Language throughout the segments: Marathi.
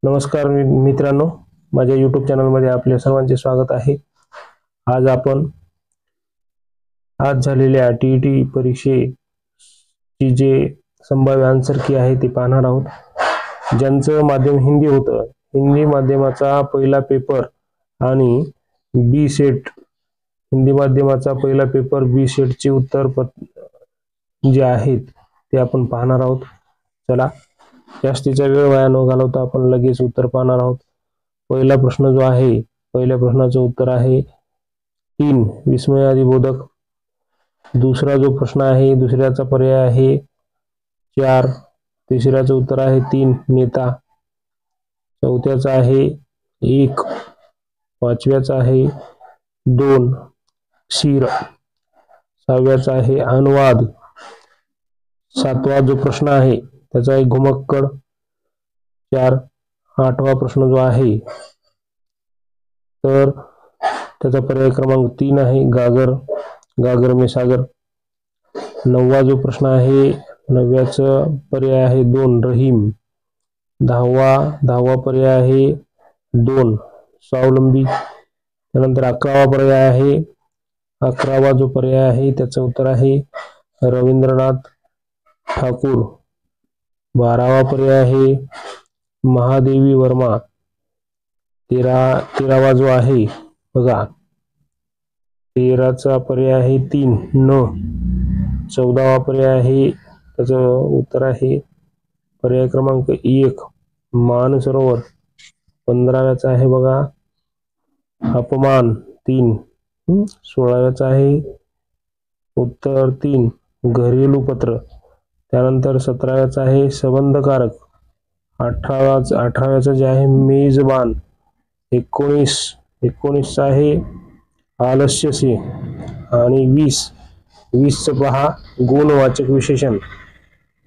नमस्कार मित्रांनो, माझ्या YouTube चॅनलमध्ये आपले सर्वांचे स्वागत आहे। आज आपण आज झालेल्या TET परीक्षेची जे संभाव्य आन्सर की आहे ते पाहणार आहोत। ज्यांचं माध्यम हिंदी होतं, हिंदी माध्यमाचा पहिला पेपर आणि बी सेट हिंदी माध्यमाचा पहिला पेपर बी सेटचे उत्तर जे आहेत ते आपण पाहणार आहोत। चला, जास्तीचा वेळ वाया न घालवता आपण लगेच उत्तर पाहणार आहोत। पहिला प्रश्न जो आहे, पहिल्या प्रश्नाचं उत्तर आहे 3 विस्मयादिबोधक। दुसरा जो प्रश्न आहे, दुसऱ्याचा पर्याय आहे 4, तिसऱ्याचं उत्तर आहे 3 नेता, चौथ्याचा आहे 1, पाचव्याचा आहे 2 क्षीर, सहाव्याचा आहे अनुवाद, सातवा जो प्रश्न आहे त्याचा आहे घुमक्कड 4, आठवा प्रश्न जो आहे तर त्याचा पर्याय क्रमांक 3 आहे गागर, गागर में सागर। नववा जो प्रश्न आहे, नवव्याचा पर्याय आहे 2 रहीम। दहावा पर्याय आहे 2 स्वावलंबी। त्यानंतर 11वा पर्याय आहे, 11वा जो पर्याय आहे त्याचं उत्तर आहे रवींद्रनाथ ठाकूर। 12वा पर्याय आहे महादेवी वर्मा। 13वा जो आहे बघा, 13चा पर्याय आहे 3 न। 14वा पर्याय आहे, त्याचं उत्तर आहे पर्याय क्रमांक 1 मानसरोवर। 15व्याचा आहे बघा अपमान 3। 16व्याचा आहे उत्तर 3 घरेलू पत्र। त्यानंतर 17व्याचा आहे संबंधकारक। 18व्याचा जे आहे मेजबान। 19चा आहे आलस्य से आणि 20चं पहा गुणवाचक विशेषण।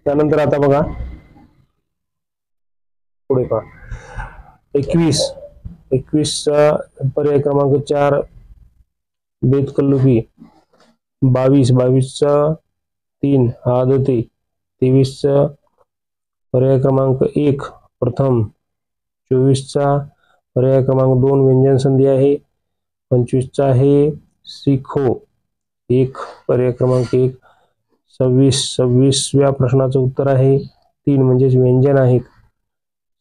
त्यानंतर आता बघा पुढे पहा 21चा पर्याय क्रमांक 4 बेतकल्लुफी। 22चा 3 आदते। 23चा पर्याय क्रमांक 1 प्रथम। 24चा पर्याय क्रमांक 2 व्यंजन संधी आहे। 25चा आहे सीखो 1 पर्याय क्रमांक 1। 26व्या प्रश्नाचं उत्तर आहे 3 म्हणजेच व्यंजन आहेत।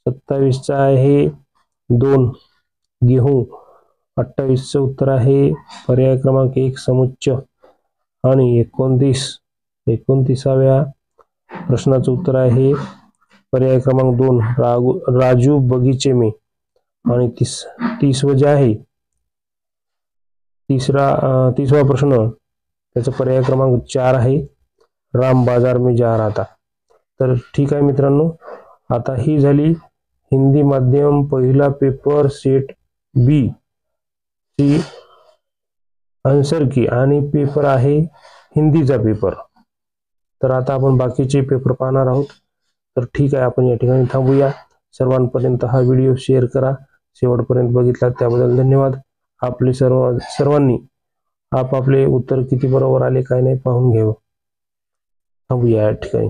27चा आहे 2 गेहूं। 28चं उत्तर आहे पर्याय क्रमांक 1 समुच्च। आणि 29व्या प्रश्नाचं उत्तर आहे पर्याय क्रमांक 2 राजू बगीचे में। आणि 30वं जे आहे, 30वा प्रश्न त्याचा पर्याय क्रमांक 4 आहे राम बाजार में जा रहा था। तर ठीक आहे मित्रांनो, आता ही झाली हिंदी माध्यम पहिला पेपर सेट बी ची आन्सर की आणि पेपर आहे हिंदीचा पेपर। तर आता आपण बाकीचे पेपर पाहणार आहोत। तर ठीक आहे, आपण या ठिकाणी थांबूया। सर्वांपर्यंत हा व्हिडिओ शेअर करा। शेवटपर्यंत बघितला त्याबद्दल धन्यवाद। आपले सर्वांनी आपापले उत्तर किती बरोबर आले काय नाही पाहून घ्यावं। थांबूया या ठिकाणी।